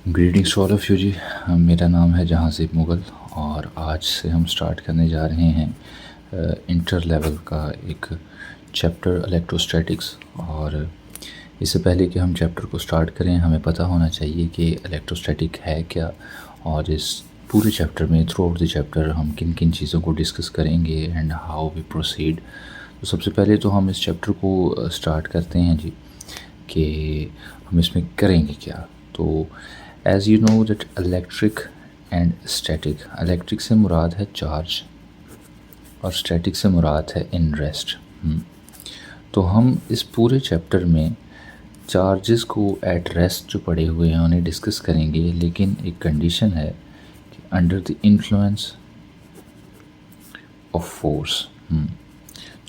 Greetings to all of you ji. मेरा नाम है जहांज़ीब मुग़ल और आज से हम स्टार्ट करने जा रहे हैं इंटर लेवल का एक चैप्टर इलेक्ट्रोस्टैटिक्स। और इससे पहले कि हम चैप्टर को स्टार्ट करें हमें पता होना चाहिए कि इलेक्ट्रोस्टैटिक है क्या, और इस पूरे चैप्टर में थ्रू आउट द चैप्टर हम किन किन चीज़ों को डिस्कस करेंगे एंड हाउ वी प्रोसीड। तो सबसे पहले तो हम इस चैप्टर को स्टार्ट करते हैं जी कि हम इसमें करेंगे क्या। तो as you know that electric and static, electric से मुराद है चार्ज और स्टैटिक से मुराद है इन रेस्ट। तो हम इस पूरे चैप्टर में चार्जेस को एट रेस्ट जो पड़े हुए हैं उन्हें डिस्कस करेंगे, लेकिन एक कंडीशन है कि under the influence of force.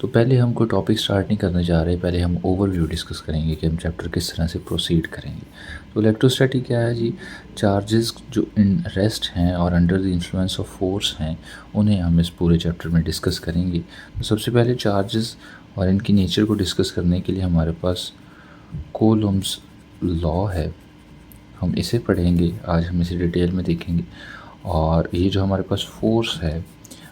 तो पहले हम कोई टॉपिक स्टार्ट नहीं करने जा रहे, पहले हम ओवरव्यू डिस्कस करेंगे कि हम चैप्टर किस तरह से प्रोसीड करेंगे। तो इलेक्ट्रोस्टैटिक क्या है जी? चार्जेस जो इन रेस्ट हैं और under the influence of force हैं उन्हें हम इस पूरे चैप्टर में डिस्कस करेंगे। तो सबसे पहले चार्जेस और इनकी नेचर को डिस्कस करने के लिए हमारे पास कूलम्ब्स लॉ है, हम इसे पढ़ेंगे। आज हम इसे डिटेल में देखेंगे। और ये जो हमारे पास फोर्स है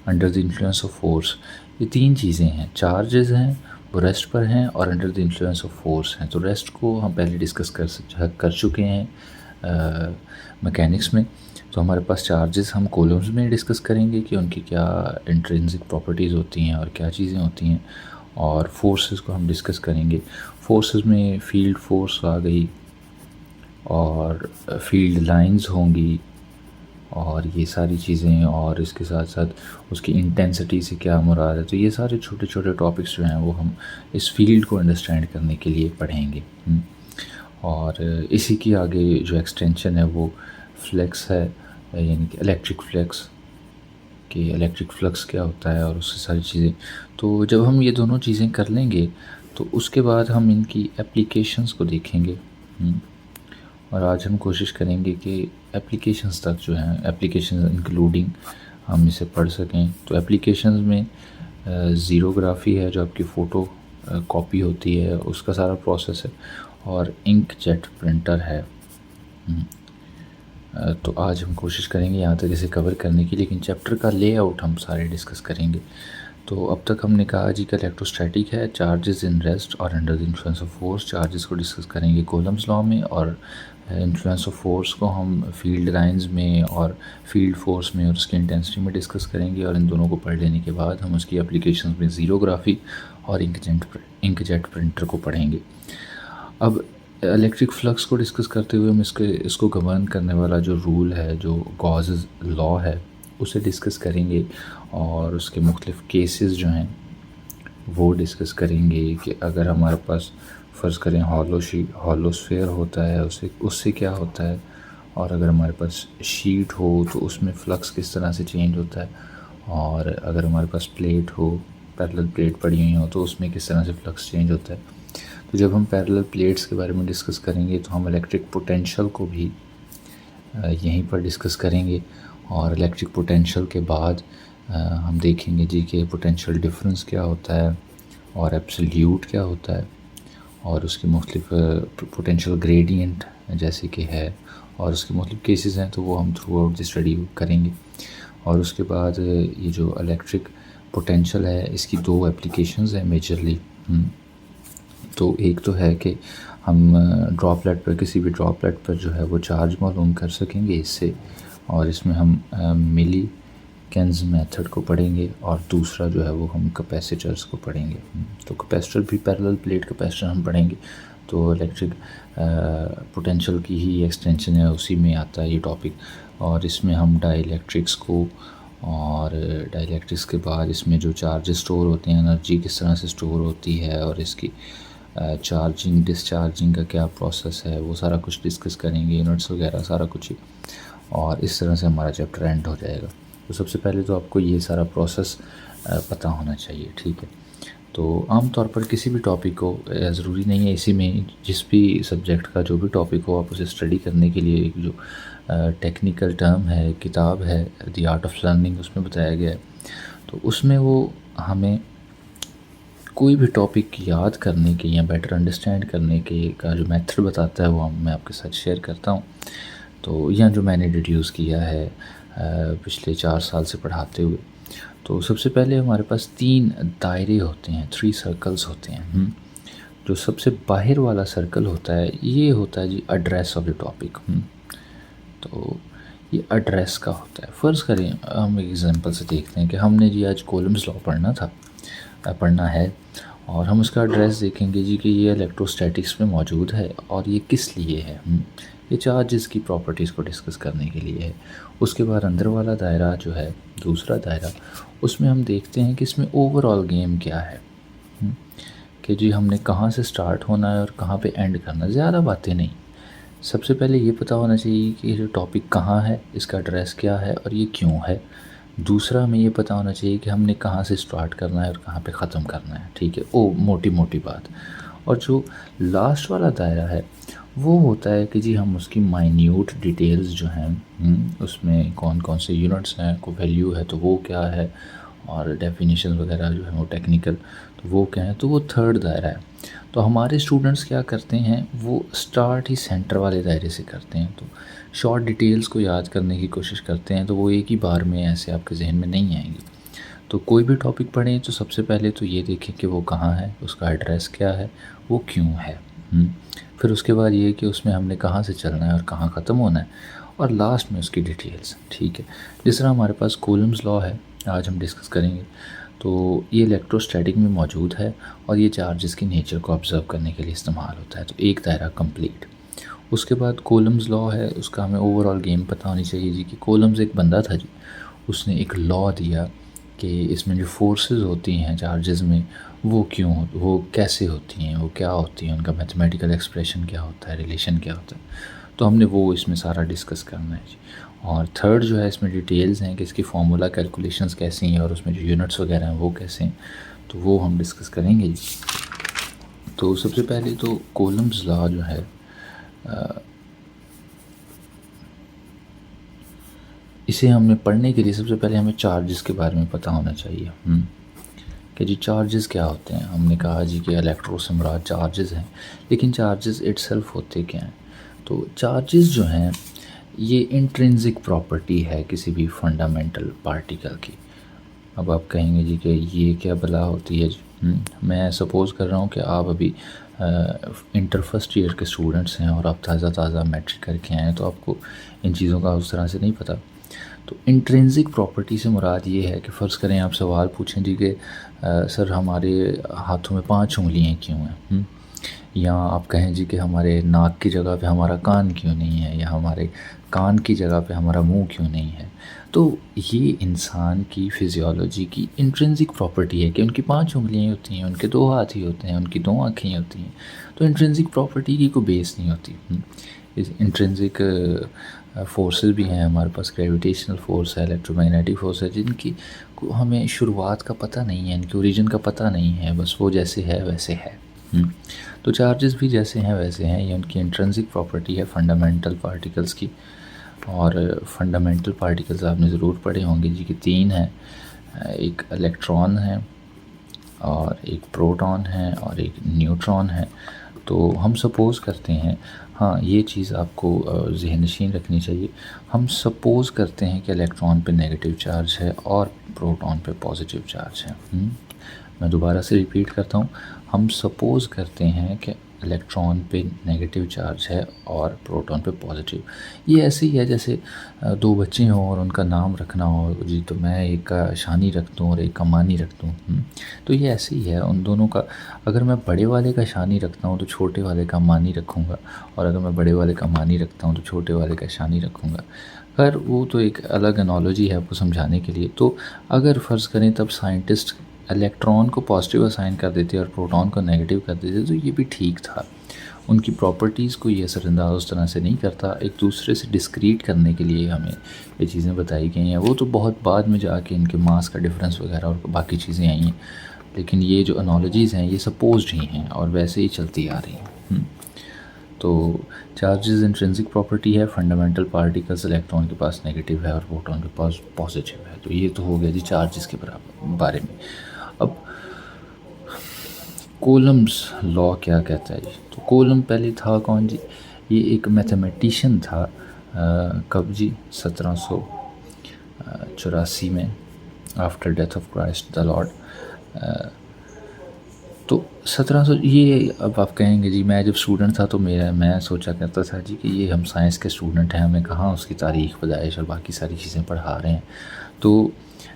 under the influence of force, ये तीन चीज़ें हैं, चार्जेस हैं वो रेस्ट पर हैं और under the influence of force हैं। तो रेस्ट को हम पहले डिस्कस कर चुके हैं मैकेनिक्स में। तो हमारे पास चार्जेस हम कॉलम्स में डिस्कस करेंगे कि उनकी क्या इंट्रिंसिक प्रॉपर्टीज़ होती हैं और क्या चीज़ें होती हैं। और फोर्सेस को हम डिस्कस करेंगे। फोर्सेस में फील्ड फोर्स आ गई और फील्ड लाइंस होंगी और ये सारी चीज़ें, और इसके साथ साथ उसकी इंटेंसिटी से क्या मुराद है। तो ये सारे छोटे छोटे टॉपिक्स जो हैं वो हम इस फील्ड को अंडरस्टैंड करने के लिए पढ़ेंगे। और इसी की आगे जो एक्सटेंशन है वो फ्लेक्स है, यानी कि इलेक्ट्रिक फ्लेक्स, कि इलेक्ट्रिक फ्लक्स क्या होता है और उससे सारी चीज़ें। तो जब हम ये दोनों चीज़ें कर लेंगे तो उसके बाद हम इनकी एप्लीकेशंस को देखेंगे। और आज हम कोशिश करेंगे कि एप्लीकेशंस तक जो हैं, एप्लीकेशंस इंक्लूडिंग हम इसे पढ़ सकें। तो एप्लीकेशंस में ज़ीरोग्राफी है जो आपकी फ़ोटो कॉपी होती है, उसका सारा प्रोसेस है, और इंक जेट प्रिंटर है। तो आज हम कोशिश करेंगे यहाँ तक इसे कवर करने की, लेकिन चैप्टर का लेआउट हम सारे डिस्कस करेंगे। तो अब तक हमने कहा जी का इलेक्ट्रोस्टैटिक है, चार्जेस इन रेस्ट और under the influence of force. Charges को डिस्कस करेंगे कूलम्ब्स लॉ में, और इन्फ्लुएंस ऑफ फोर्स को हम फील्ड लाइंस में और फील्ड फोर्स में और उसकी इंटेंसिटी में डिस्कस करेंगे। और इन दोनों को पढ़ लेने के बाद हम उसकी एप्लीकेशन में ज़ीरोग्राफी और इंक जेट प्रिंटर को पढ़ेंगे। अब इलेक्ट्रिक फ्लक्स को डिस्कस करते हुए हम इसको गवर्न करने वाला जो रूल है, जो गॉसेस लॉ है, उसे डिस्कस करेंगे। और उसके मुख्तलिफ़ केसेस जो हैं वो डिस्कस करेंगे कि अगर हमारे पास फ़र्ज़ करें हॉलो स्फीयर होता है उससे क्या होता है, और अगर हमारे पास शीट हो तो उसमें फ़्लक्स किस तरह से चेंज होता है, और अगर हमारे पास प्लेट हो, पैरेलल प्लेट पड़ी हुई हो, तो उसमें किस तरह से फ़्लक्स चेंज होता है। तो जब हम पैरेलल प्लेट्स के बारे में डिस्कस करेंगे तो हम इलेक्ट्रिक पोटेंशियल को भी यहीं पर डिस्कस करेंगे। और इलेक्ट्रिक पोटेंशियल के बाद हम देखेंगे जी कि पोटेंशियल डिफरेंस क्या होता है और एब्सोल्यूट क्या होता है, और उसके मुख्तलिफ पोटेंशियल ग्रेडियंट जैसे कि है, और उसके मुख्तलिफ केसेस हैं, तो वो हम थ्रू आउट द स्टडी करेंगे। और उसके बाद ये जो इलेक्ट्रिक पोटेंशियल है इसकी दो एप्लीकेशंस हैं मेजरली। तो एक तो है कि हम ड्रॉपलेट पर, किसी भी ड्रॉपलेट पर जो है वो चार्ज मालूम कर सकेंगे इससे, और इसमें हम मिली केन्स मेथड को पढ़ेंगे। और दूसरा जो है वो हम कैपेसिटर्स को पढ़ेंगे। तो कैपेसिटर भी पैरेलल प्लेट कैपेसिटर हम पढ़ेंगे। तो इलेक्ट्रिक पोटेंशियल की ही एक्सटेंशन है, उसी में आता है ये टॉपिक। और इसमें हम डाइलेक्ट्रिक्स को, और डाइलेक्ट्रिक्स के बाद इसमें जो चार्जेस स्टोर होते हैं, एनर्जी किस तरह से स्टोर होती है, और इसकी चार्जिंग डिस्चार्जिंग का क्या प्रोसेस है, वो सारा कुछ डिस्कस करेंगे, यूनिट्स वगैरह सारा कुछ ही। और इस तरह से हमारा चैप्टर एंड हो जाएगा। तो सबसे पहले तो आपको ये सारा प्रोसेस पता होना चाहिए, ठीक है। तो आम तौर पर किसी भी टॉपिक को, ज़रूरी नहीं है इसी में, जिस भी सब्जेक्ट का जो भी टॉपिक हो, आप उसे स्टडी करने के लिए एक जो टेक्निकल टर्म है, किताब है द आर्ट ऑफ लर्निंग, उसमें बताया गया है। तो उसमें वो हमें कोई भी टॉपिक याद करने के या बेटर अंडरस्टैंड करने के का जो मेथड बताता है वो मैं आपके साथ शेयर करता हूँ। तो यहाँ जो मैंने डिड्यूस किया है पिछले 4 साल से पढ़ाते हुए, तो सबसे पहले हमारे पास 3 दायरे होते हैं, 3 सर्कल्स होते हैं। जो सबसे बाहर वाला सर्कल होता है ये होता है जी एड्रेस ऑफ द टॉपिक। तो ये एड्रेस का होता है। फ़र्ज़ करें हम एक एग्जांपल से देखते हैं कि हमने जी आज कॉलम्स लॉ पढ़ना है और हम उसका एड्रेस देखेंगे जी कि ये इलेक्ट्रोस्टैटिक्स में मौजूद है और ये किस लिए है। ये चार्जेस की प्रॉपर्टीज़ को डिस्कस करने के लिए है। उसके बाद अंदर वाला दायरा जो है, दूसरा दायरा, उसमें हम देखते हैं कि इसमें ओवरऑल गेम क्या है, कि जी हमने कहाँ से स्टार्ट होना है और कहाँ पे एंड करना है। ज़्यादा बातें नहीं, सबसे पहले ये पता होना चाहिए कि ये टॉपिक कहाँ है, इसका एड्रेस क्या है और ये क्यों है। दूसरा हमें ये पता होना चाहिए कि हमने कहाँ से स्टार्ट करना है और कहाँ पे ख़त्म करना है, ठीक है, ओ मोटी मोटी बात। और जो लास्ट वाला दायरा है वो होता है कि जी हम उसकी माइन्यूट डिटेल्स जो हैं, उसमें कौन कौन से यूनिट्स हैं, को वैल्यू है तो वो क्या है, और डेफिनेशन वगैरह जो है वो टेक्निकल तो वो क्या है, तो वो थर्ड दायरा है। तो हमारे स्टूडेंट्स क्या करते हैं, वो स्टार्ट ही सेंटर वाले दायरे से करते हैं। तो शॉर्ट डिटेल्स को याद करने की कोशिश करते हैं तो वो एक ही बार में ऐसे आपके जहन में नहीं आएंगी। तो कोई भी टॉपिक पढ़ें तो सबसे पहले तो ये देखें कि वो कहाँ है, उसका एड्रेस क्या है, वो क्यों है। फिर उसके बाद ये कि उसमें हमने कहाँ से चलना है और कहाँ ख़त्म होना है, और लास्ट में उसकी डिटेल्स, ठीक है। जिस तरह हमारे पास कूलम्स लॉ है, आज हम डिस्कस करेंगे। तो ये इलेक्ट्रोस्टैटिक में मौजूद है और ये चार्जेस की नेचर को ऑब्ज़र्व करने के लिए इस्तेमाल होता है। तो एक दायरा कंप्लीट। उसके बाद कूलम्स लॉ है, उसका हमें ओवरऑल गेम पता होनी चाहिए जी कि कूलम्स एक बंदा था जी, उसने एक लॉ दिया कि इसमें जो फोर्सेस होती हैं चार्जेस में वो क्यों, वो कैसे होती हैं, वो क्या होती हैं, उनका मैथमेटिकल एक्सप्रेशन क्या होता है, रिलेशन क्या होता है। तो हमने वो इसमें सारा डिस्कस करना है जी। और थर्ड जो है इसमें डिटेल्स हैं कि इसकी फार्मूला कैलकुलेशंस कैसी हैं और उसमें जो यूनिट्स वगैरह हैं वो कैसे हैं, तो वो हम डिस्कस करेंगे जी। तो सबसे पहले तो कूलम्स लॉ जो है, इसे हमें पढ़ने के लिए सबसे पहले हमें चार्जेस के बारे में पता होना चाहिए कि जी चार्जेस क्या होते हैं। हमने कहा जी कि इलेक्ट्रो से मुराद चार्जेस हैं, लेकिन चार्जेस इटसेल्फ होते क्या हैं। तो चार्जेस जो हैं ये इंट्रिंसिक प्रॉपर्टी है किसी भी फंडामेंटल पार्टिकल की। अब आप कहेंगे जी कि ये क्या भला होती है जी। मैं सपोज़ कर रहा हूँ कि आप अभी इंटर फर्स्ट ईयर के स्टूडेंट्स हैं और आप ताज़ा मैट्रिक करके आए हैं, तो आपको इन चीज़ों का उस तरह से नहीं पता। तो इंट्रिंसिक प्रॉपर्टी से मुराद ये है कि फ़र्ज़ करें आप सवाल पूछें जी कि सर हमारे हाथों में 5 उंगलियां क्यों हैं, या आप कहें जी कि हमारे नाक की जगह पे हमारा कान क्यों नहीं है, या हमारे कान की जगह पे हमारा मुंह क्यों नहीं है। तो ये इंसान की फिजियोलॉजी की इंट्रिंसिक प्रॉपर्टी है कि उनकी 5 उंगलियां होती हैं, उनके 2 हाथ ही होते हैं, उनकी 2 आँखें होती हैं। तो इंट्रिंसिक प्रॉपर्टी की कोई बेस नहीं होती। इस इंट्रिंसिक फोर्सेस भी हैं हमारे पास, ग्रेविटेशनल फोर्स है, इलेक्ट्रोमैग्नेटिक फोर्स है, जिनकी को हमें शुरुआत का पता नहीं है, इनके ओरिजिन का पता नहीं है, बस वो जैसे है वैसे है। तो चार्जेस भी जैसे हैं वैसे हैं, ये उनकी इंट्रिंसिक प्रॉपर्टी है फंडामेंटल पार्टिकल्स की। और फंडामेंटल पार्टिकल्स आपने ज़रूर पढ़े होंगे जी कि 3 हैं, एक इलेक्ट्रॉन है और एक प्रोटॉन है और एक न्यूट्रॉन है। तो हम सपोज़ करते हैं, हाँ ये चीज़ आपको ज़हननशीन रखनी चाहिए, हम सपोज़ करते हैं कि इलेक्ट्रॉन पे नेगेटिव चार्ज है और प्रोटॉन पे पॉजिटिव चार्ज है। मैं दोबारा से रिपीट करता हूँ, हम सपोज़ करते हैं कि इलेक्ट्रॉन पे नेगेटिव चार्ज है और प्रोटॉन पे पॉजिटिव। ये ऐसे ही है जैसे 2 बच्चे हों और उनका नाम रखना हो जी, तो मैं एक का शानी रख दूँ और एक का मानी रख दूँ। तो ये ऐसे ही है उन दोनों का। अगर मैं बड़े वाले का शानी रखता हूँ तो छोटे वाले का मानी रखूँगा, और अगर मैं बड़े वाले का मानी रखता हूँ तो छोटे वाले का शानी रखूँगा। खैर वो तो एक अलग एनोलॉजी है आपको समझाने के लिए। तो अगर फ़र्ज़ करें तब साइंटिस्ट इलेक्ट्रॉन को पॉजिटिव असाइन कर देते और प्रोटॉन को नेगेटिव कर देते, तो ये भी ठीक था। उनकी प्रॉपर्टीज़ को ये असरअंदाज उस तरह से नहीं करता। एक दूसरे से डिस्क्रीट करने के लिए हमें ये चीज़ें बताई गई हैं। वो तो बहुत बाद में जाके इनके मास का डिफरेंस वगैरह और बाकी चीज़ें आई हैं, लेकिन ये जो एनोलॉजीज़ हैं ये सपोज्ड ही हैं और वैसे ही चलती आ रही हैं। तो चार्जेस इंट्रिंसिक प्रॉपर्टी है, फंडामेंटल पार्टिकल्स इलेक्ट्रॉन के पास नेगेटिव है और प्रोटॉन के पास पॉजिटिव है। तो ये तो हो गया जी चार्जेस के बारे में। अब कूलम्स लॉ क्या कहता है जी। तो कूलम पहले था कौन जी, ये एक मैथमेटिशियन था कब जी? 1784 में, after death of Christ the Lord. तो 1700 ये, अब आप कहेंगे जी मैं जब स्टूडेंट था तो मैं सोचा करता था जी कि ये हम साइंस के स्टूडेंट हैं, हमें कहाँ उसकी तारीख़ पैदाइश और बाकी सारी चीज़ें पढ़ा रहे हैं। तो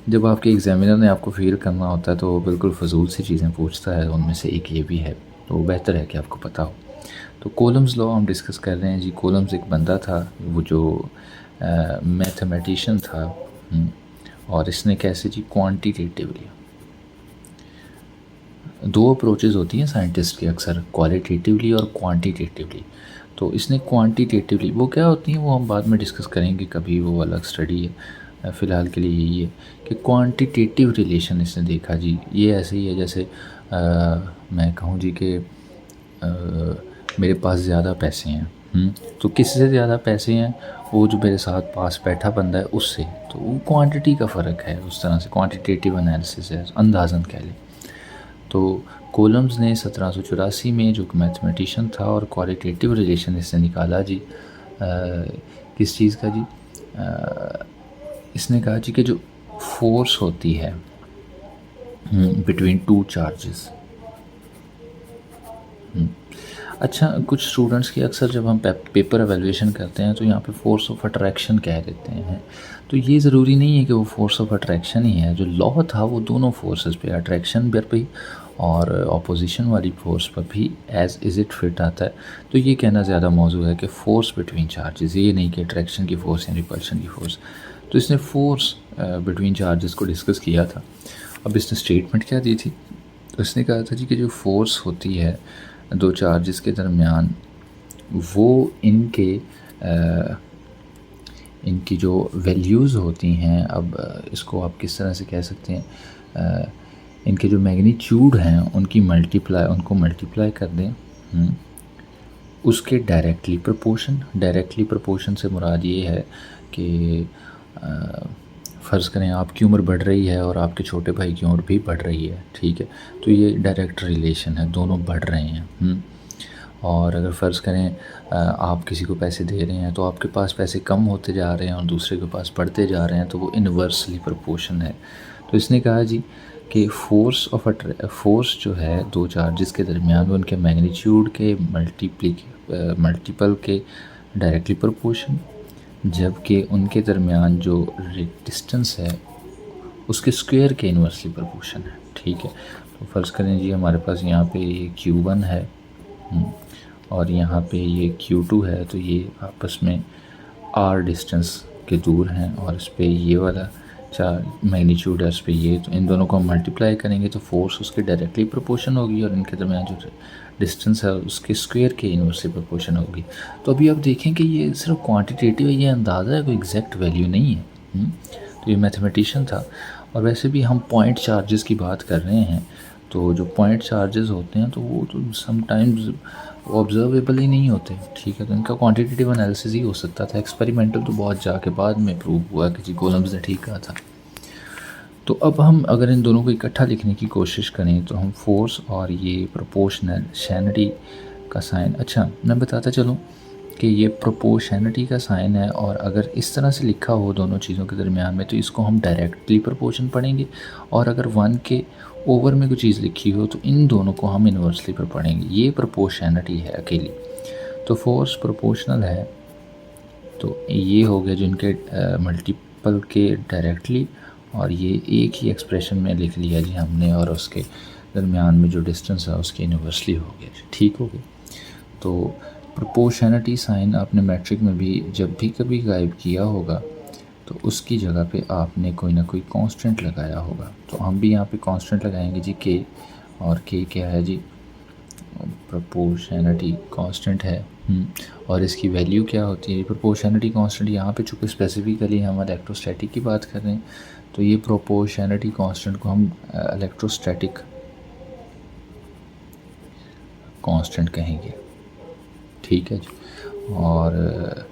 जब आपके एग्ज़ामिनर ने आपको फ़ेल करना होता है तो वो बिल्कुल फ़जूल सी चीज़ें पूछता है, उनमें से एक ये भी है, तो बेहतर है कि आपको पता हो। तो कोलम्स लॉ हम डिस्कस कर रहे हैं जी। कोलम्स एक बंदा था, वो जो मैथमेटिशियन था, और इसने कैसे जी क्वांटिटेटिवली, दो अप्रोचेज़ होती हैं साइंटिस्ट की अक्सर, क्वालिटेटिवली और क्वांटिटेटिवली। तो इसने क्वांटिटेटिवली, वो क्या होती हैं वो हम बाद में डिस्कस करेंगे कभी, वो अलग स्टडी है। फ़िलहाल के लिए यही है कि क्वांटिटेटिव रिलेशन इसने देखा जी। ये ऐसे ही है जैसे मैं कहूँ जी कि मेरे पास ज़्यादा पैसे हैं, तो किससे ज़्यादा पैसे हैं? वो जो मेरे साथ पास बैठा बंदा है उससे। तो वो क्वांटिटी का फ़र्क है, उस तरह से क्वांटिटेटिव एनालिसिस है, अंदाज़न कह लें। तो कोलम्स ने 1784 में, जो मैथमेटिशियन था, और क्वालिटेटिव रिलेशन इससे निकाला जी। किस चीज़ का जी? इसने कहा जी कि जो फोर्स होती है बिटवीन टू चार्जेस। अच्छा, कुछ स्टूडेंट्स की अक्सर जब हम पेपर एवेल्यूएशन करते हैं तो यहाँ पे फोर्स ऑफ अट्रैक्शन कह देते हैं। तो ये ज़रूरी नहीं है कि वो फोर्स ऑफ अट्रैक्शन ही है। जो लॉ था वो दोनों फोर्सेस पे, अट्रैक्शन पर भी और ऑपोजिशन वाली फोर्स पर भी एज इज़ इट फिट आता है। तो ये कहना ज़्यादा मौजू है कि फ़ोर्स बिटवीन चार्जेस, ये नहीं कि अट्रैक्शन की फ़ोर्स या रिपल्शन की फ़ोर्स। तो इसने फ़ोर्स बिटवीन चार्जेस को डिस्कस किया था। अब इसने स्टेटमेंट क्या दी थी? तो इसने कहा था जी कि जो फ़ोर्स होती है दो चार्जेस के दरमियान, वो इनकी जो वैल्यूज़ होती हैं, अब इसको आप किस तरह से कह सकते हैं, इनके जो मैग्नीट्यूड हैं उनको मल्टीप्लाई कर दें उसके डायरेक्टली प्रोपोर्शन से मुराद ये है कि फ़र्ज़ करें आपकी उम्र बढ़ रही है और आपके छोटे भाई की उम्र भी बढ़ रही है, ठीक है, तो ये डायरेक्ट रिलेशन है, दोनों बढ़ रहे हैं। और अगर फ़र्ज़ करें आप किसी को पैसे दे रहे हैं तो आपके पास पैसे कम होते जा रहे हैं और दूसरे के पास बढ़ते जा रहे हैं, तो वो इन्वर्सली प्रोपोर्शन है। तो इसने कहा जी कि फोर्स जो है दो चार्जेस के दरमियान, वो उनके मैग्नीट्यूड के मल्टीपल के डायरेक्टली प्रोपोर्शन, जबकि उनके दरमियान जो डिस्टेंस है उसके स्क्वायर के इन्वर्सली प्रोपोर्शन है, ठीक है। तो फ़र्ज़ करें जी हमारे पास यहाँ पे ये Q1 है और यहाँ पे ये Q2 है, तो ये आपस में R डिस्टेंस के दूर हैं और इस पर ये वाला मैग्नीट्यूड है, इस पर ये, तो इन दोनों को हम मल्टीप्लाई करेंगे तो फोर्स उसके डायरेक्टली प्रोपोर्शन होगी और इनके दरमियान जो डिस्टेंस है उसके स्क्वायर के इन्वर्सली प्रोपोर्शन होगी। तो अभी आप देखें कि ये सिर्फ क्वांटिटेटिव है, ये अंदाज़ा है, कोई एग्जैक्ट वैल्यू नहीं है। तो ये मैथमेटिशियन था। और वैसे भी हम पॉइंट चार्जेस की बात कर रहे हैं, तो जो पॉइंट चार्जेस होते हैं तो वो तो समटाइम्स ऑब्जर्वेबल ही नहीं होते, ठीक है, तो इनका क्वांटिटेटिव एनालिसिस ही हो सकता था। एक्सपेरिमेंटल तो बहुत जाके बाद में प्रूव हुआ कि जी कोलम्स ने ठीक कहा था। तो अब हम अगर इन दोनों को इकट्ठा लिखने की कोशिश करें तो हम फोर्स और ये प्रोपोर्शनैलिटी का साइन, अच्छा मैं बताता चलूँ कि ये प्रोपोर्शनैलिटी का साइन है, और अगर इस तरह से लिखा हो दोनों चीज़ों के दरमियान में तो इसको हम डायरेक्टली प्रोपोर्शन पढ़ेंगे, और अगर 1 के ओवर में कोई चीज़ लिखी हो तो इन दोनों को हम इन्वर्सली पर पढ़ेंगे। ये प्रोपोर्शनैलिटी है अकेली। तो फोर्स प्रोपोर्शनल है, तो ये हो गया जो इनके मल्टीपल के डायरेक्टली, और ये एक ही एक्सप्रेशन में लिख लिया जी हमने, और उसके दरमियान में जो डिस्टेंस है उसके इन्वर्सली हो गया, ठीक हो गया। तो प्रोपोर्शनैलिटी साइन आपने मैट्रिक में भी जब भी कभी गायब किया होगा तो उसकी जगह पे आपने कोई ना कोई कांस्टेंट लगाया होगा। तो हम भी यहाँ पे कांस्टेंट लगाएंगे जी के, और के क्या है जी? प्रोपोर्शनैलिटी कांस्टेंट है। और इसकी वैल्यू क्या होती है? प्रोपोर्शनैलिटी कांस्टेंट यहाँ पे चूँकि स्पेसिफिकली हम इलेक्ट्रोस्टैटिक की बात कर रहे हैं, तो ये प्रोपोर्शनैलिटी कांस्टेंट को हम इलेक्ट्रोस्टैटिक कांस्टेंट कहेंगे, ठीक है जी। और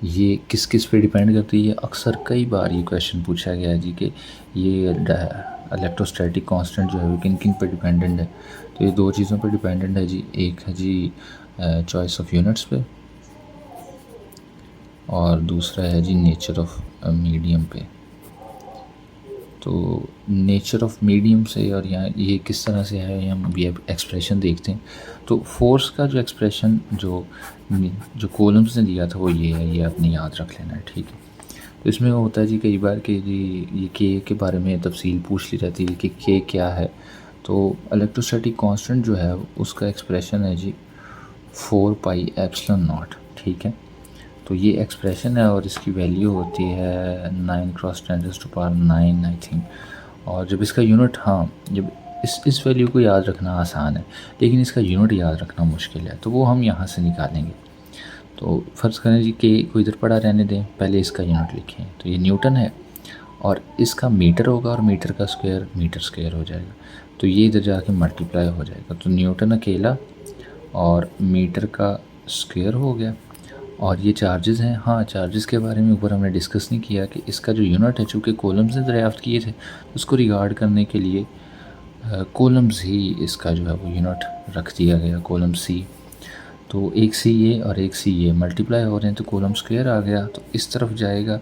ये किस किस पे डिपेंड करती है? ये अक्सर कई बार ये क्वेश्चन पूछा गया है जी कि ये इलेक्ट्रोस्टैटिक कांस्टेंट जो है वो किन किन पे डिपेंडेंट है? तो ये दो चीज़ों पे डिपेंडेंट है जी। एक है जी चॉइस ऑफ यूनिट्स पे, और दूसरा है जी नेचर ऑफ मीडियम पे। तो नेचर ऑफ मीडियम से और यहाँ ये किस तरह से है, हम अभी एक्सप्रेशन देखते हैं। तो फोर्स का जो एक्सप्रेशन जो कॉलम्स ने दिया था वो ये है, ये आपने याद रख लेना है, ठीक है। तो इसमें होता है जी कई बार कि जी ये के बारे में तफसील पूछ ली जाती है कि के क्या है। तो इलेक्ट्रोस्टैटिक कांस्टेंट जो है उसका एक्सप्रेशन है जी 4 पाई एप्सिलॉन नॉट, ठीक है। तो ये एक्सप्रेशन है और इसकी वैल्यू होती है 9 क्रॉस 10⁻9 आई थिंक। और जब इसका यूनिट, हाँ, जब इस वैल्यू को याद रखना आसान है लेकिन इसका यूनिट याद रखना मुश्किल है, तो वो हम यहाँ से निकालेंगे। तो फ़र्ज़ करें जी के को इधर पड़ा रहने दें, पहले इसका यूनिट लिखें। तो ये न्यूटन है और इसका मीटर होगा और मीटर का स्क्वायर मीटर स्क्वायर हो जाएगा। तो ये इधर जाके मल्टीप्लाई हो जाएगा। तो न्यूटन अकेला और मीटर का स्क्वायर हो गया। और ये चार्जेस हैं, हाँ चार्जेस के बारे में ऊपर हमने डिस्कस नहीं किया कि इसका जो यूनिट है, चूँकि कॉलम्स ने दरियाफ्त किए थे उसको रिगार्ड करने के लिए कॉलम्स ही इसका जो है वो यूनिट रख दिया गया, कॉलम सी। तो एक सी ये और एक सी ये मल्टीप्लाई हो रहे हैं तो कॉलम स्क्वायर आ गया, तो इस तरफ जाएगा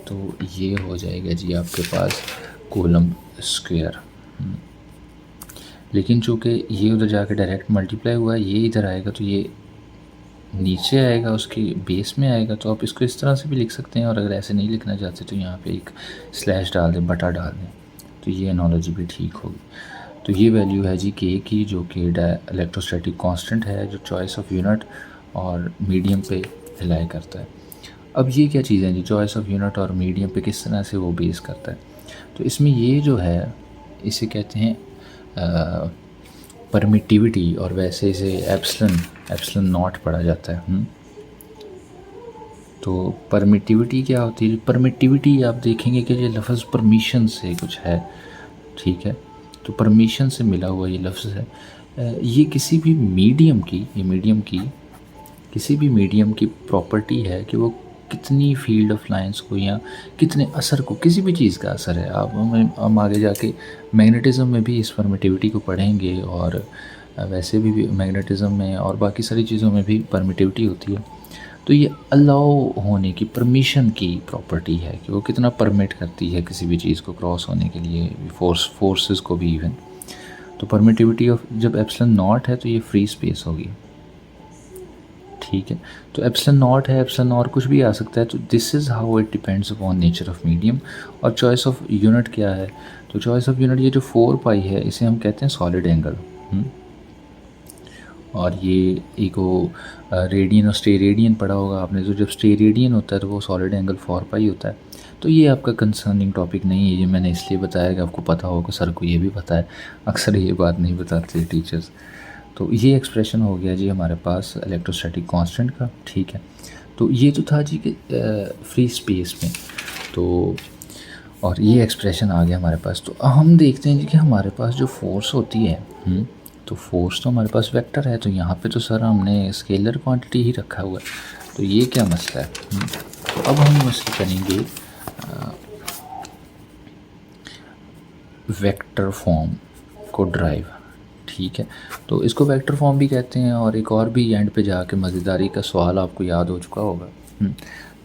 तो ये हो जाएगा जी आपके पास कॉलम स्क्वायर। लेकिन चूँकि ये उधर जाके डायरेक्ट मल्टीप्लाई हुआ है, ये इधर आएगा तो ये नीचे आएगा, उसकी बेस में आएगा। तो आप इसको इस तरह से भी लिख सकते हैं और अगर ऐसे नहीं लिखना चाहते तो यहाँ पे एक स्लैश डाल दें, बटा डाल दें, तो ये एनोलॉजी भी ठीक होगी। तो ये वैल्यू है जी के की, जो कि इलेक्ट्रोस्टैटिक कांस्टेंट है, जो चॉइस ऑफ यूनिट और मीडियम पे रिलाई करता है। अब ये क्या चीज़ है जी, चॉइस ऑफ यूनिट और मीडियम पे किस तरह से वो बेस करता है। तो इसमें ये जो है इसे कहते हैं परमिटिविटी, और वैसे इसे एप्सिलॉन नॉट पढ़ा जाता है। तो परमिटिविटी क्या होती है? परमिटिविटी आप देखेंगे कि ये लफ्ज़ परमिशन से कुछ है, ठीक है। तो परमिशन से मिला हुआ ये लफ्ज़ है। ये किसी भी मीडियम की किसी भी मीडियम की प्रॉपर्टी है कि वो कितनी फील्ड ऑफ लाइंस को या कितने असर को, किसी भी चीज़ का असर है। आप हम आगे जाके मैग्नेटिज़म में भी इस परमिटिविटी को पढ़ेंगे, और वैसे भी मैग्नेटिज़म में और बाकी सारी चीज़ों में भी परमिटिविटी होती है। तो ये अलाउ होने की, परमिशन की प्रॉपर्टी है कि वो कितना परमिट करती है किसी भी चीज़ को क्रॉस होने के लिए, फोर्सेस को भी इवन। तो परमिटिविटी ऑफ जब एप्सिलॉन नॉट है तो ये फ्री स्पेस होगी, ठीक है। तो एप्सिलॉन नॉट है, एप्सिलॉन और कुछ भी आ सकता है। तो this is how it depends upon nature of medium. और चॉइस ऑफ यूनिट क्या है? तो चॉइस ऑफ यूनिट ये जो 4 पाई है इसे हम कहते हैं सॉलिड एंगल। और ये एक वो रेडियन और स्टेरेडियन पढ़ा होगा आपने। तो जब स्टेरेडियन होता है तो वो सॉलिड एंगल 4 पाई होता है। तो ये आपका कंसर्निंग टॉपिक नहीं है, ये मैंने इसलिए बताया कि आपको पता होगा, सर को ये भी पता है, अक्सर ये बात नहीं बताते टीचर्स। तो ये एक्सप्रेशन हो गया जी हमारे पास इलेक्ट्रोस्टैटिक कांस्टेंट का, ठीक है। तो ये तो था जी कि फ्री स्पेस में, तो और ये एक्सप्रेशन आ गया हमारे पास। तो हम देखते हैं जी कि हमारे पास जो फोर्स होती है, तो फोर्स तो हमारे पास वेक्टर है। तो यहाँ पे तो सर हमने स्केलर क्वांटिटी ही रखा हुआ है, तो ये क्या मसला है? तो अब हम मसला करेंगे वेक्टर फॉर्म को ड्राइव, ठीक है। तो इसको वेक्टर फॉर्म भी कहते हैं। और एक और भी एंड पे जाके मज़ेदारी का सवाल आपको याद हो चुका होगा।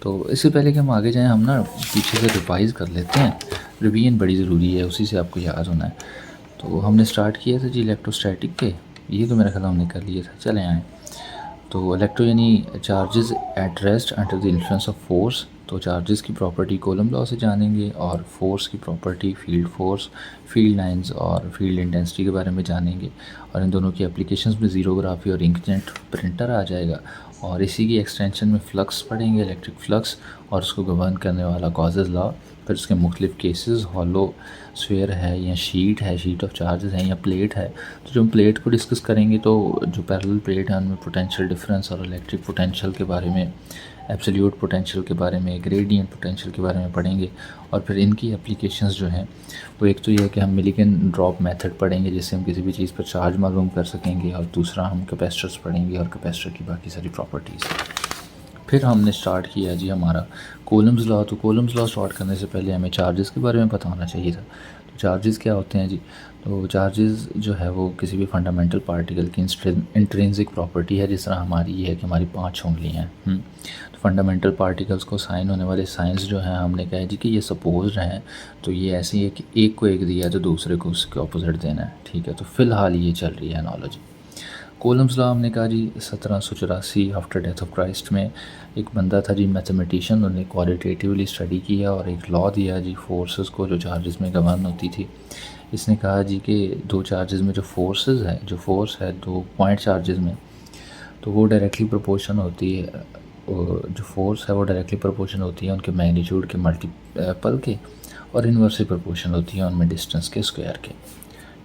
तो इससे पहले कि हम आगे जाएं, हम ना पीछे से रिवाइज़ कर लेते हैं। रिवीजन बड़ी ज़रूरी है, उसी से आपको याद होना है। तो हमने स्टार्ट किया था जी इलेक्ट्रोस्टैटिक पे, ये तो मेरा ख्याल हमने कर लिया था। चले आएँ। तो इलेक्ट्रो यानी charges at rest under the influence of force. तो चार्जेस की प्रॉपर्टी कूलम्ब लॉ से जानेंगे, और फोर्स की property field force, field lines और फील्ड इंटेंसिटी के बारे में जानेंगे। और इन दोनों की एप्लीकेशंस में ज़ीरोग्राफी और इंकजेट प्रिंटर आ जाएगा। और इसी की एक्सटेंशन में फ्लक्स पढ़ेंगे, इलेक्ट्रिक फ्लक्स, और उसको गवर्न करने वाला कॉजेज़ लॉ। फिर उसके मुख्तलिफ़ केसेस, हॉलो स्फीयर है या शीट ऑफ चार्जेस है या प्लेट है। तो जब हम प्लेट को डिस्कस करेंगे तो जो पैरेलल प्लेट है उनमें पोटेंशियल डिफरेंस और इलेक्ट्रिक पोटेंशियल के बारे में, एब्सोल्यूट पोटेंशियल के बारे में, ग्रेडियंट पोटेंशियल के बारे में पढ़ेंगे। और फिर इनकी एप्लीकेशंस जो हैं वो एक तो ये है कि हम मिलिगन ड्रॉप मेथड पढ़ेंगे जिससे हम किसी भी चीज़ पर चार्ज मालूम कर सकेंगे, और दूसरा हम कैपेसिटर्स पढ़ेंगे और कैपेसिटर की बाकी सारी प्रॉपर्टीज़। फिर हमने स्टार्ट किया जी हमारा कूलम्ब्स लॉ। तो कूलम्ब्स लॉ स्टार्ट करने से पहले हमें चार्जेस के बारे में पता होना चाहिए था। चार्जेस क्या होते हैं जी? तो चार्जेस जो है वो किसी भी फंडामेंटल पार्टिकल की इंट्रिंसिक प्रॉपर्टी है, जिस तरह हमारी ये है कि हमारी 5 उंगलियां हैं। तो फंडामेंटल पार्टिकल्स को साइन होने वाले साइंस जो हैं, हमने कहा है जी कि ये सपोज हैं, तो ये ऐसी है कि एक को एक दिया तो दूसरे को उसके ऑपोजिट देना है, ठीक है। तो फ़िलहाल ये चल रही है एनालॉजी। कूलम्स लॉ हमने कहा जी 1784 आफ्टर डेथ ऑफ क्राइस्ट में एक बंदा था जी, मैथमेटिशियन, उन्होंने क्वालिटेटिवली स्टडी किया और एक लॉ दिया जी फोर्सेस को जो चार्जेस में गवर्न होती थी। इसने कहा जी कि दो चार्जेस में जो फोर्सेस है, जो फोर्स है दो पॉइंट चार्जेस में, तो वो डायरेक्टली प्रोपोर्शन होती है, जो फोर्स है वो डायरेक्टली प्रोपोर्शन होती है उनके मैग्नीट्यूड के मल्टीपल के, और इन्वर्सली प्रोपोर्शन होती है उनमें डिस्टेंस के स्क्वायर के,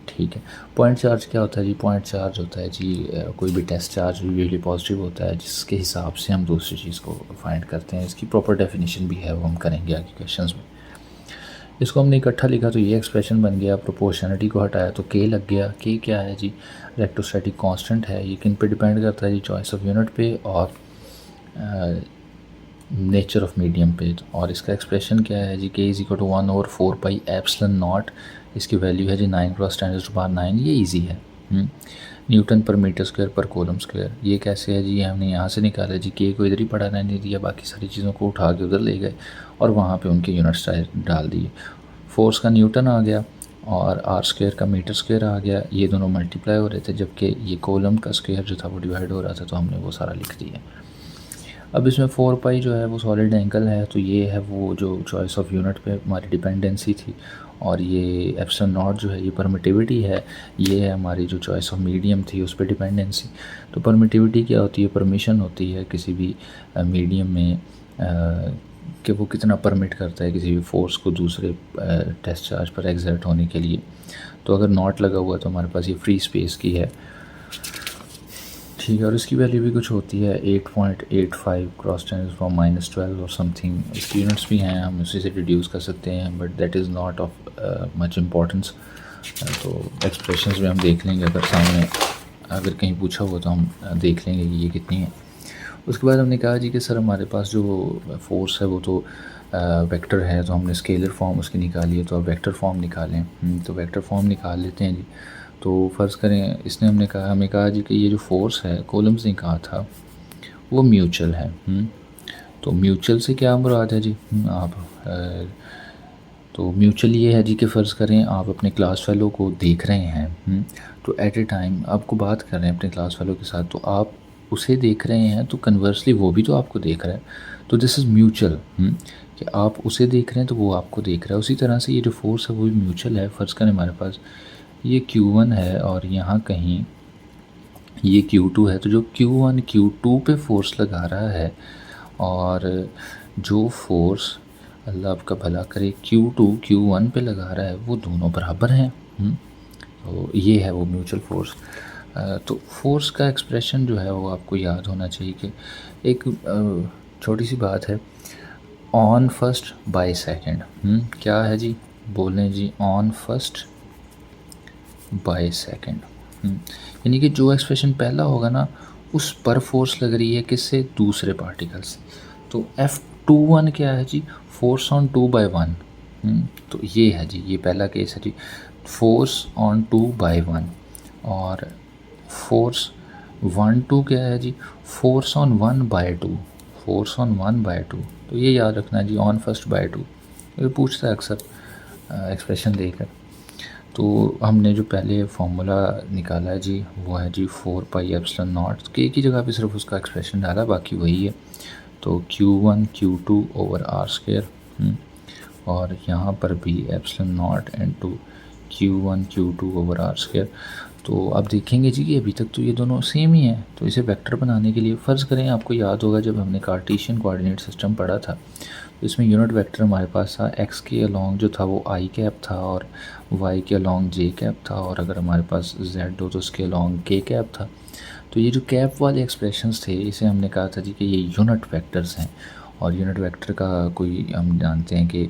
ठीक है। पॉइंट चार्ज क्या होता है जी? पॉइंट चार्ज होता है जी कोई भी टेस्ट चार्ज यूजुअली पॉजिटिव होता है, जिसके हिसाब से हम दूसरी चीज़ को फाइंड करते हैं। इसकी प्रॉपर डेफिनेशन भी है, वो हम करेंगे आगे क्वेश्चंस में। इसको हमने इकट्ठा लिखा तो ये एक्सप्रेशन बन गया। प्रोपोर्शनलिटी को हटाया तो के लग गया। के क्या है जी? इलेक्ट्रोस्टैटिक कांस्टेंट है। ये किन पे डिपेंड करता है जी? चॉइस ऑफ यूनिट पे और नेचर ऑफ मीडियम पे। और इसका एक्सप्रेशन क्या है जी? के इज इक्वल टू 1/4πε0। इसकी वैल्यू है जी 9 × 10⁻⁹ ये इजी है। न्यूटन पर मीटर स्क्वायर पर कूलम स्क्वायर। ये कैसे है जी? ये हमने यहाँ से निकाला जी। के को इधर ही पढ़ा रहने दिया, बाकी सारी चीज़ों को उठा के उधर ले गए और वहाँ पे उनके यूनिट्स डाल दिए। फोर्स का न्यूटन आ गया और आर स्क्वायर का मीटर स्क्वायर आ गया। ये दोनों मल्टीप्लाई हो रहे थे, जबकि ये कॉलम का स्क्वायर जो था वो डिवाइड हो रहा था, तो हमने वो सारा लिख दिया। अब इसमें 4π जो है वो सॉलिड एंगल है, तो ये है वो जो चॉइस ऑफ यूनिट पे हमारी डिपेंडेंसी थी। और ये ε0 जो है ये परमिटिविटी है। ये है हमारी जो चॉइस ऑफ मीडियम थी उस पर डिपेंडेंसी। तो परमिटिविटी क्या होती है? परमिशन होती है किसी भी मीडियम में कि वो कितना परमिट करता है किसी भी फोर्स को दूसरे टेस्ट चार्ज पर एग्जर्ट होने के लिए। तो अगर नॉट लगा हुआ तो हमारे पास ये फ्री स्पेस की है, ठीक है। और इसकी वैल्यू भी कुछ होती है 8.85 क्रॉस 10⁻⁻12 और समथिंग। इसकी यूनिट्स भी हैं, हम उसी से रिड्यूस कर सकते हैं, but that is not of much importance. तो एक्सप्रेशंस में हम देख लेंगे, अगर सामने अगर कहीं पूछा हुआ तो हम देख लेंगे कि ये कितनी है। उसके बाद हमने कहा जी कि सर हमारे पास जो फोर्स है वो तो वेक्टर है, तो हमने स्केलर फॉर्म उसकी निकाली है, तो अब वेक्टर फॉर्म निकालें। तो वेक्टर फॉर्म निकाल लेते हैं जी। तो फ़र्ज़ करें इसने हमें कहा जी कि ये जो फोर्स है, कॉलम्स ने कहा था वो म्यूचुअल है। तो म्यूचुअल से क्या मुराद है जी? तो म्यूचुअल ये है जी कि फ़र्ज़ करें आप अपने क्लास फेलो को देख रहे हैं, तो एट ए टाइम आपको बात कर रहे हैं अपने क्लास फेलो के साथ, तो आप उसे देख रहे हैं, तो कन्वर्सली वो भी तो आपको देख रहा है। तो दिस इज़ म्यूचुअल, कि आप उसे देख रहे हैं तो वो आपको देख रहा है। उसी तरह से ये जो फोर्स है वो भी म्यूचुअल है। फ़र्ज़ करें हमारे पास ये Q1 है और यहाँ कहीं ये Q2 है, तो जो Q1 Q2 पे फोर्स लगा रहा है और जो फोर्स, अल्लाह आपका भला करे, Q2 Q1 पे लगा रहा है, वो दोनों बराबर हैं। तो ये है वो म्यूचुअल फोर्स। तो फोर्स का एक्सप्रेशन जो है वो आपको याद होना चाहिए कि एक छोटी सी बात है, ऑन फर्स्ट बाय सेकंड। क्या है जी? बोलें जी, ऑन फर्स्ट बाय सेकंड। यानी कि जो एक्सप्रेशन पहला होगा ना, उस पर फोर्स लग रही है किससे? दूसरे पार्टिकल से। तो F21 क्या है जी? Force on 2/1। तो ये है जी, ये पहला केस है जी, फोर्स ऑन 2/1। और फोर्स 1/2 क्या है जी? Force on 1/2। फोर्स ऑन 1/2, तो ये याद रखना जी, ऑन फर्स्ट बाय 2। ये पूछता है अक्सर एक्सप्रेशन देकर। तो हमने जो पहले फार्मूला निकाला है जी वो है जी 4πε0। के की जगह पे सिर्फ उसका एक्सप्रेशन डाला, बाकी वही है। तो Q1 Q2 over are square, और यहाँ पर भी ε0 into Q1 Q2 over are square. तो आप देखेंगे जी कि अभी तक तो ये दोनों सेम ही हैं। तो इसे वेक्टर बनाने के लिए फ़र्ज़ करें, आपको याद होगा जब हमने कार्टेशियन कोऑर्डिनेट सिस्टम पढ़ा था, तो इसमें यूनिट वेक्टर हमारे पास था, एक्स के अलॉन्ग जो था वो आई कैप था और वाई के अलॉन्ग जे कैप था, और अगर हमारे पास जेड हो तो उसके अलॉन्ग के कैप था। तो ये जो कैप वाले एक्सप्रेशंस थे, इसे हमने कहा था जी कि ये यूनिट वेक्टर्स हैं। और यूनिट वेक्टर का कोई, हम जानते हैं कि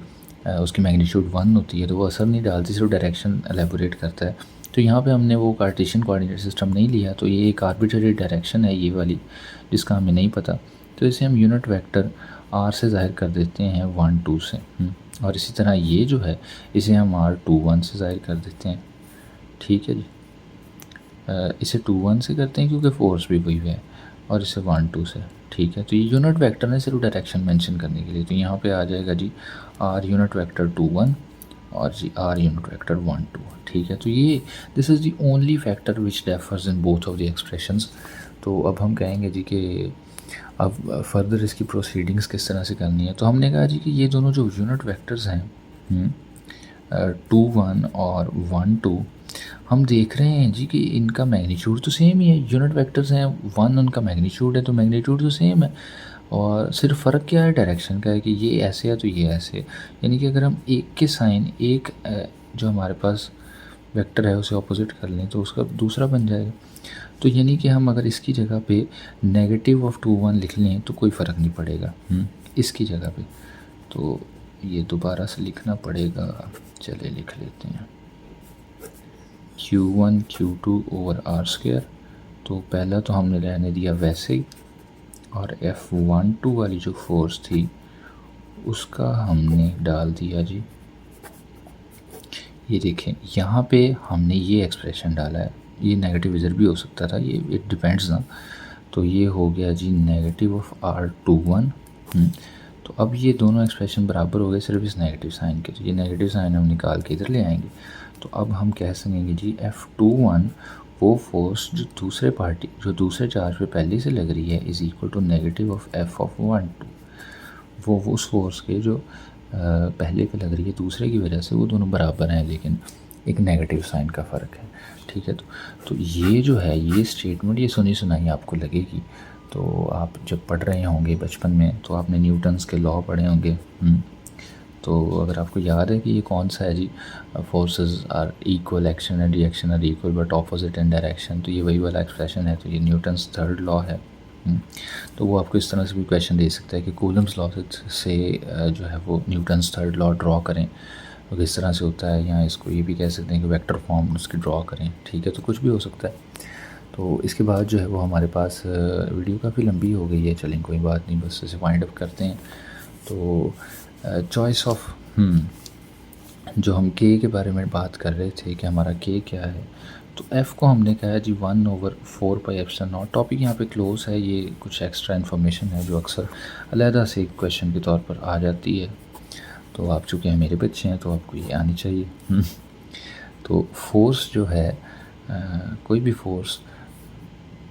उसकी मैग्नीट्यूड 1 होती है, तो वो असर नहीं डालती, सिर्फ डायरेक्शन एलेबोरेट करता है। तो यहाँ पे हमने वो कार्टेशियन कोऑर्डिनेट सिस्टम नहीं लिया, तो ये एक आर्बिट्ररी डायरेक्शन है ये वाली, जिसका हमें नहीं पता। तो इसे हम यूनिट वेक्टर r से ज़ाहिर कर देते हैं 1 2 से। और इसी तरह ये जो है इसे हम r21 से ज़ाहिर कर देते हैं, ठीक है जी। इसे 2 1 से करते हैं क्योंकि फोर्स भी वही है, और इसे 1 2 से, ठीक है। तो ये यूनिट वेक्टर है सिर्फ डायरेक्शन मेंशन करने के लिए। तो यहाँ पे आ जाएगा जी r यूनिट वेक्टर 2 1 और जी r यूनिट वेक्टर 1 2, ठीक है। तो ये this is the only factor which differs in both of the expressions. तो अब हम कहेंगे जी कि अब फर्दर इसकी प्रोसीडिंग्स किस तरह से करनी है। तो हमने कहा जी कि ये दोनों जो यूनिट वेक्टर्स हैं 2 1 और 1 2, हम देख रहे हैं जी कि इनका मैग्नीट्यूड तो सेम ही है। यूनिट वेक्टर्स हैं, 1 उनका मैग्नीट्यूड है, तो मैग्नीट्यूड तो सेम है, और सिर्फ फ़र्क क्या है डायरेक्शन का है कि ये ऐसे है तो ये ऐसे है। यानी कि अगर हम एक के साइन एक जो हमारे पास वेक्टर है उसे ऑपोजिट कर लें तो उसका दूसरा बन जाएगा। तो यानी कि हम अगर इसकी जगह पे नेगेटिव ऑफ 2 1 लिख लें तो कोई फ़र्क नहीं पड़ेगा इसकी जगह पे। तो ये दोबारा से लिखना पड़ेगा, चले लिख लेते हैं Q1 Q2 over are square. तो पहला तो हमने रहने दिया वैसे ही, और F12 वाली जो फोर्स थी उसका हमने डाल दिया जी, ये देखें यहाँ पे हमने ये एक्सप्रेशन डाला है। ये नेगेटिव इधर भी हो सकता था, ये इट डिपेंड्स ना। तो ये हो गया जी नेगेटिव ऑफ R21। तो अब ये दोनों एक्सप्रेशन बराबर हो गए सिर्फ इस नेगेटिव साइन के। तो ये नेगेटिव साइन हम निकाल के इधर ले आएंगे। तो अब हम कह सकेंगे जी F21 वो फोर्स जो दूसरे चार्ज पे पहले से लग रही है is equal to negative of F12। वो उस फोर्स के जो पहले पे लग रही है दूसरे की वजह से, वो दोनों बराबर हैं लेकिन एक नेगेटिव साइन का फ़र्क है, ठीक है। तो ये जो है ये स्टेटमेंट ये सुनी सुनाई आपको लगेगी। तो आप जब पढ़ रहे होंगे बचपन में तो आपने न्यूटन्स के लॉ पढ़े होंगे। तो अगर आपको याद है कि ये कौन सा है जी, forces are equal, action and reaction are equal but opposite in direction, तो ये वही वाला एक्सप्रेशन है। तो ये न्यूटन्स थर्ड लॉ है। तो वो आपको इस तरह से भी क्वेश्चन दे सकता है कि कूलम्स लॉ से जो है वो न्यूटन्स थर्ड लॉ ड्रॉ करें, तो किस तरह से होता है। या इसको ये भी कह सकते हैं कि वेक्टर फॉर्म उसकी ड्रॉ करें, ठीक है। तो कुछ भी हो सकता है। तो इसके बाद जो है वो हमारे पास वीडियो काफ़ी लंबी हो गई है, चलें कोई बात नहीं, बस इसे वाइंड अप करते हैं। तो चॉइस ऑफ जो हम के के बारे में बात कर रहे थे कि हमारा के क्या है, तो एफ़ को हमने कहा जी 1/4πε0। टॉपिक यहाँ पे क्लोज है। ये कुछ एक्स्ट्रा इन्फॉर्मेशन है जो अक्सर अलहदा से क्वेश्चन के तौर पर आ जाती है। तो आप चूँकि मेरे बच्चे हैं तो आपको ये आनी चाहिए। तो फोर्स जो है कोई भी फोर्स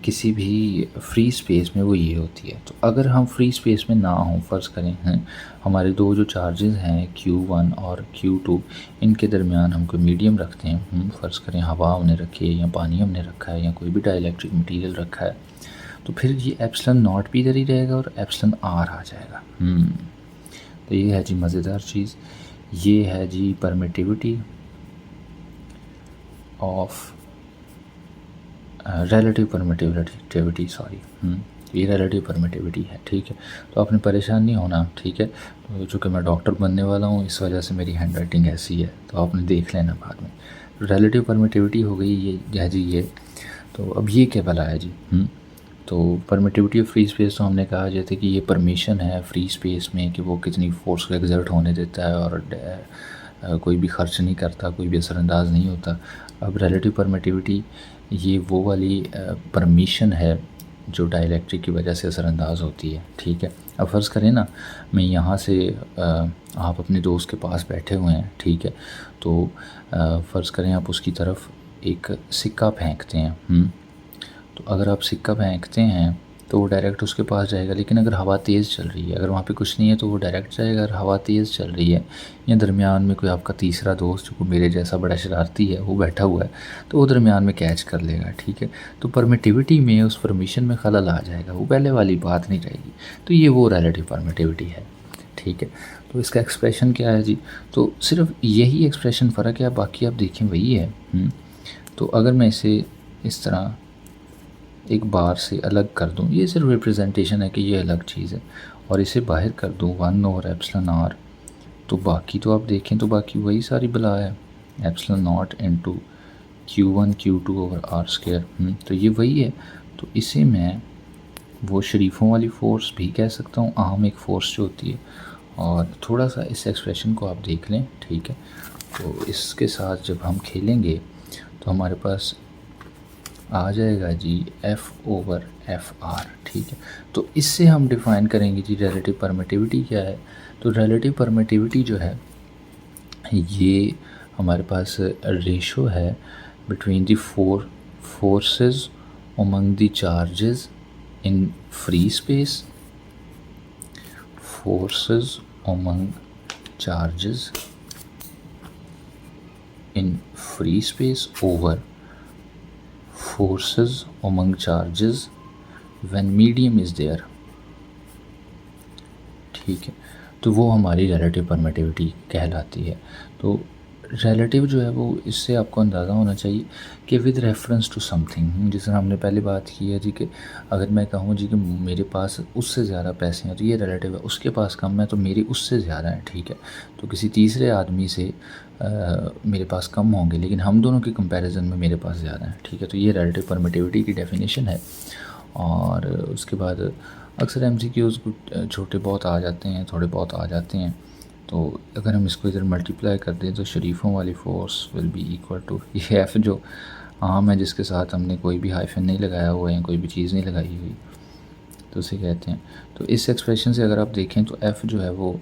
किसी भी फ्री स्पेस में वो ये होती है। तो अगर हम फ्री स्पेस में ना हों, फ़र्ज़ करें हैं हमारे दो जो चार्जेस हैं Q1 और Q2, इनके दरमियान हम कोई मीडियम रखते हैं, फ़र्ज़ करें हवा हमने रखी है या पानी हमने रखा है या कोई भी डाइलेक्ट्रिक मटेरियल रखा है, तो फिर ये एप्सिलॉन नॉट भी इधर ही रहेगा और एप्सिलॉन आर आ जाएगा। तो ये है जी मज़ेदार चीज़। ये है जी परमिटिविटी ऑफ रिलेटिव परमिटिविटी, ये रिलेटिव परमिटिविटी है, ठीक है। तो आपने परेशान नहीं होना, ठीक है। तो चूँकि मैं डॉक्टर बनने वाला हूँ इस वजह से मेरी हैंड राइटिंग ऐसी है, तो आपने देख लेना बाद में। रिलेटिव परमिटिविटी हो गई ये है जी ये। तो अब ये क्या भला है जी। तो परमिटिविटी ऑफ फ्री स्पेस तो हमने कहा जैसे कि ये परमिशन है फ्री स्पेस में कि वो कितनी फोर्स को एग्जर्ट होने देता है और कोई भी खर्च नहीं करता, कोई भी असरअंदाज नहीं होता। अब रिलेटिव परमिटिविटी ये वो वाली परमिशन है जो डाइलेक्ट्रिक की वजह से असरअंदाज होती है, ठीक है। अब फ़र्ज़ करें ना मैं यहाँ से आप अपने दोस्त के पास बैठे हुए हैं, ठीक है। तो फ़र्ज़ करें आप उसकी तरफ एक सिक्का फेंकते हैं। तो अगर आप सिक्का फेंकते हैं तो वो डायरेक्ट उसके पास जाएगा, लेकिन अगर हवा तेज़ चल रही है, अगर वहाँ पे कुछ नहीं है तो वो डायरेक्ट जाएगा। अगर हवा तेज़ चल रही है या दरमियान में कोई आपका तीसरा दोस्त जो मेरे जैसा बड़ा शरारती है वो बैठा हुआ है, तो वो दरमियान में कैच कर लेगा, ठीक है। तो परमिटिविटी में उस परमिशन में खलल आ जाएगा, वो पहले वाली बात नहीं रहेगी। तो ये वो रिलेटिव परमिटिविटी है, ठीक है। तो इसका एक्सप्रेशन क्या है जी, तो सिर्फ यही एक्सप्रेशन फ़र्क है, बाकी आप देखें वही है। तो अगर मैं इसे इस तरह एक बार से अलग कर दूं, ये सिर्फ रिप्रेजेंटेशन है कि ये अलग चीज़ है, और इसे बाहर कर दूं 1/ε0, तो बाकी तो आप देखें तो बाकी वही सारी बला है, ε0 into Q1 Q2 over are square. तो ये वही है। तो इसे मैं वो शरीफों वाली फ़ोर्स भी कह सकता हूँ, आम एक फ़ोर्स जो होती है। और थोड़ा सा इस एक्सप्रेशन को आप देख लें, ठीक है। तो इसके साथ जब हम खेलेंगे तो हमारे पास आ जाएगा जी F/Fr, ठीक है। तो इससे हम डिफ़ाइन करेंगे जी रिलेटिव परमिटिविटी क्या है। तो रिलेटिव परमिटिविटी जो है ये हमारे पास रेशो है between the forces among the charges in free space, forces among charges in free space over forces among charges when medium is there, ठीक है। तो वो हमारी रिलेटिव परमिटिविटी कहलाती है। तो रिलेटिव जो है वो इससे आपको अंदाज़ा होना चाहिए कि विद रेफरेंस टू समथिंग, जिस तरह हमने पहले बात की है जी कि अगर मैं कहूँ जी कि मेरे पास उससे ज़्यादा पैसे हैं तो ये रिलेटिव है, उसके पास कम है तो मेरी उससे ज़्यादा है, ठीक है। तो किसी तीसरे आदमी से मेरे पास कम होंगे लेकिन हम दोनों के कंपैरिजन में मेरे पास ज़्यादा है, ठीक है। तो ये रिलेटिव परमिटिविटी की डेफिनेशन है। और उसके बाद अक्सर MCQs छोटे बहुत आ जाते हैं, थोड़े बहुत आ जाते हैं। तो अगर हम इसको इधर मल्टीप्लाई कर दें तो शरीफों वाली force will be equal to ये एफ़ जो आम है, जिसके साथ हमने कोई भी हाइफन नहीं लगाया हुआ है, कोई भी चीज़ नहीं लगाई हुई, तो उसे कहते हैं। तो इस एक्सप्रेशन से अगर आप देखें तो एफ़ जो है वो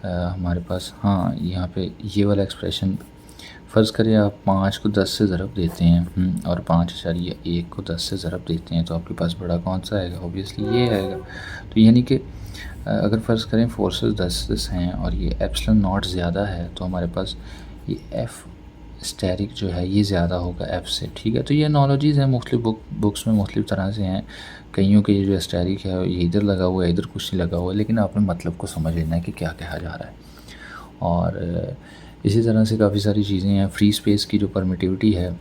हमारे पास, हाँ यहाँ पे ये वाला एक्सप्रेशन, फ़र्ज़ करें आप 5 को 10 से ज़रब देते हैं और 5.1 को 10 से ज़रब देते हैं तो आपके पास बड़ा कौन सा आएगा? ऑब्वियसली ये आएगा। तो यानी कि अगर फ़र्ज़ करें फोर्सेस 10 हैं और ये एप्सिलॉन नॉट ज़्यादा है तो हमारे पास ये एफ़ स्टेरिक जो है ये ज़्यादा होगा एफ़ से, ठीक है। तो ये एनालॉजीज़ हैं, मुख्तलिफ बुक्स में मुख्तलिफ तरह से हैं। कईयों के ये जो स्टेरिक है ये इधर लगा हुआ है, इधर कुछ नहीं लगा हुआ है, लेकिन आपने मतलब को समझ लेना है कि क्या कहा जा रहा है। और इसी तरह से काफ़ी सारी चीज़ें हैं। फ्री स्पेस की जो परमिटिविटी है,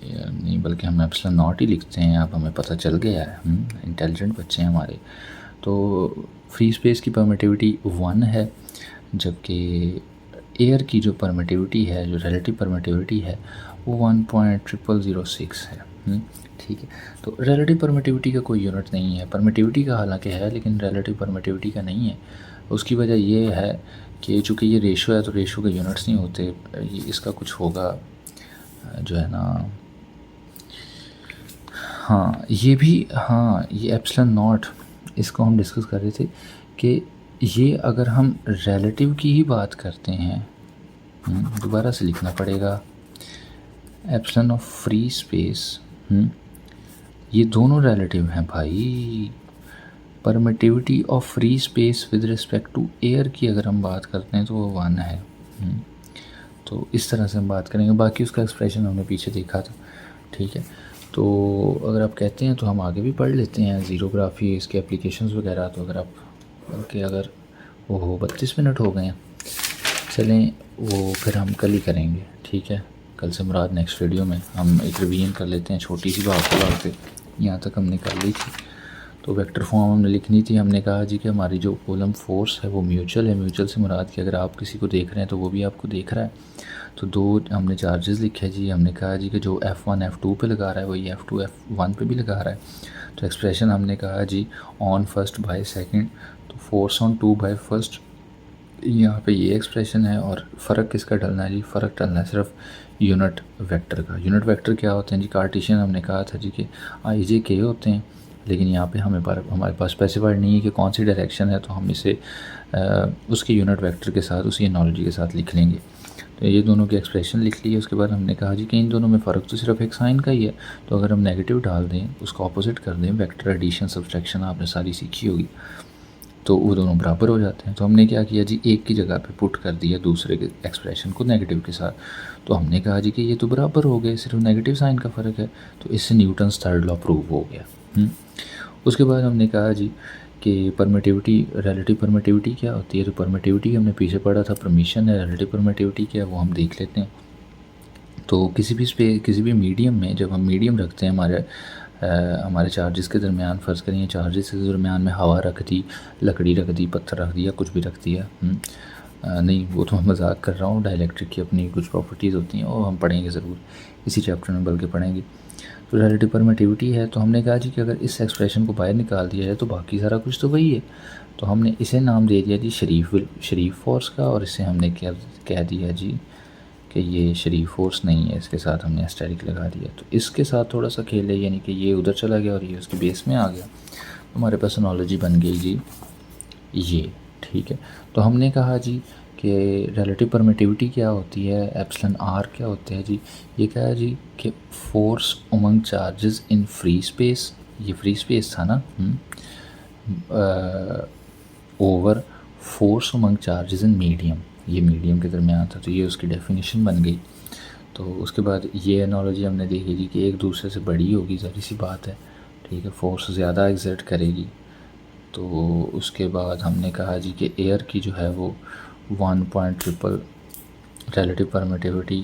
नहीं बल्कि हम एप्सिलॉन नॉट ही लिखते हैं, अब हमें पता चल गया है, इंटेलिजेंट बच्चे हैं हमारे। तो फ्री स्पेस की परमिटिविटी 1 है, जबकि एयर की जो परमिटिविटी है, जो रिलेटिव परमिटिविटी है, वो 1.0006 है, ठीक है। तो रिलेटिव परमिटिविटी का कोई यूनिट नहीं है, परमिटिविटी का हालांकि है लेकिन रिलेटिव परमिटिविटी का नहीं है। उसकी वजह ये है कि चूँकि ये रेशो है तो रेशो के यूनिट्स नहीं होते, ये इसका कुछ होगा जो है ना, हाँ ये भी, हाँ ये एप्सिलॉन नॉट, इसको हम डिस्कस कर रहे थे कि ये अगर हम रिलेटिव की ही बात करते हैं, दोबारा से लिखना पड़ेगा, एप्सिलॉन ऑफ फ्री स्पेस, ये दोनों रिलेटिव हैं भाई। Permittivity of free space with respect to air की अगर हम बात करते हैं तो वो 1 है। तो इस तरह से हम बात करेंगे, बाकी उसका एक्सप्रेशन हमने पीछे देखा था, ठीक है। तो अगर आप कहते हैं तो हम आगे भी पढ़ लेते हैं ज़ीरोग्राफी, इसके एप्लीकेशंस वगैरह। तो अगर आप बल्कि अगर वो 32 मिनट हो गए हैं, चलें वो फिर हम कल ही करेंगे, ठीक है। कल से मुराद नेक्स्ट वीडियो में हम एक रिवीजन कर लेते हैं छोटी सी बात पे, यहाँ तक हमने कर ली थी। तो वेक्टर फॉर्म हमने लिखनी थी, हमने कहा जी कि हमारी जो कॉलम फोर्स है वो म्यूचुअल है। म्यूचुअल से मुराद कि अगर आप किसी को देख रहे हैं तो वो भी आपको देख रहा है। तो दो हमने चार्जेस लिखे जी, हमने कहा जी कि जो F1 F2 पे लगा रहा है वही F2 F1 पे भी लगा रहा है। तो एक्सप्रेशन हमने कहा जी ऑन फर्स्ट बाय सेकंड, तो फोर्स ऑन 2 बाय फर्स्ट, यहाँ पे ये एक्सप्रेशन है। और फ़र्क किसका डलना है जी? फ़र्क डलना है सिर्फ यूनिट वेक्टर का। यूनिट वेक्टर क्या होते हैं जी? कार्टेशियन हमने कहा था जी कि IJK होते हैं, लेकिन यहाँ पे हमारे पास स्पेसिफाइड नहीं है कि कौन सी डायरेक्शन है, तो हम इसे उसके यूनिट वेक्टर के साथ, उसी एनालॉजी के साथ लिख लेंगे। तो ये दोनों की एक्सप्रेशन लिख ली है। उसके बाद हमने कहा जी कि इन दोनों में फ़र्क तो सिर्फ एक साइन का ही है, तो अगर हम नेगेटिव डाल दें, उसको ऑपोजिट कर दें, वेक्टर एडिशन सब्सट्रैक्शन आपने सारी सीखी होगी, तो वो दोनों बराबर हो जाते हैं। तो हमने क्या किया जी, एक की जगह पे पुट कर दिया दूसरे के एक्सप्रेशन को नेगेटिव के साथ। तो हमने कहा जी कि ये तो बराबर हो गए, सिर्फ नेगेटिव साइन का फ़र्क है। तो इससे न्यूटन्स थर्ड लॉ प्रूव हो गया। उसके बाद हमने कहा जी कि परमिटिविटी, रिलेटिव परमिटिविटी क्या होती है? तो परमिटिविटी हमने पीछे पढ़ा था, परमिशन है। रिलेटिव परमिटिविटी क्या है वो हम देख लेते हैं। तो किसी भी मीडियम में, जब हम मीडियम रखते हैं हमारे चार्जेस के दरमियान, फ़र्ज़ करें ये चार्जेस के दरमियान में हवा रख दी, लकड़ी रख दी, पत्थर रख दिया, कुछ भी रख दिया, नहीं वो तो मैं मजाक कर रहा हूँ, डाइलेक्ट्रिक की अपनी कुछ प्रॉपर्टीज़ होती हैं, वो हम पढ़ेंगे ज़रूर इसी चैप्टर में, बल्कि पढ़ेंगे। तो रिलेटिव परमिटिविटी है, तो हमने कहा जी कि अगर इस एक्सप्रेशन को बाहर निकाल दिया जाए तो बाकी सारा कुछ तो वही है। तो हमने इसे नाम दे दिया जी शरीफ फोर्स का, और इसे हमने क्या कह दिया जी कि ये शरीफ फोर्स नहीं है, इसके साथ हमने एस्टेरिक लगा दिया। तो इसके साथ थोड़ा सा खेल है, यानी कि ये उधर चला गया और ये उसके बेस में आ गया, तो हमारे पास एनालॉजी बन गई जी ये, ठीक है। तो हमने कहा जी कि रिलेटिव परमिटिविटी क्या होती है, एप्सिलॉन आर क्या होता है जी, ये क्या है जी कि force Umang charges in free space, ये फ्री स्पेस था ना, over force Umang charges in medium, ये मीडियम के दरमियान था, तो ये उसकी डेफिनेशन बन गई। तो उसके बाद ये एनालॉजी हमने देखी जी कि एक दूसरे से बड़ी होगी, ज़ाहिर सी बात है, ठीक है, फोर्स ज़्यादा एग्जर्ट करेगी। तो उसके बाद हमने कहा जी कि एयर की जो है वो 1.3 रिलेटिव परमिटिविटी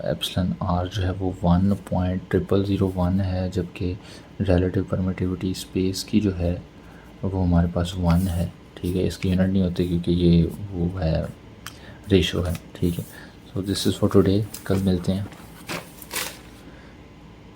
एप्सिलॉन आर जो है वो 1.0001 है, जबकि रिलेटिव परमिटिविटी स्पेस की जो है वो हमारे पास 1 है, ठीक है। इसकी यूनिट नहीं होती क्योंकि ये वो है रेशो है, ठीक है। So this is for today, कल मिलते हैं।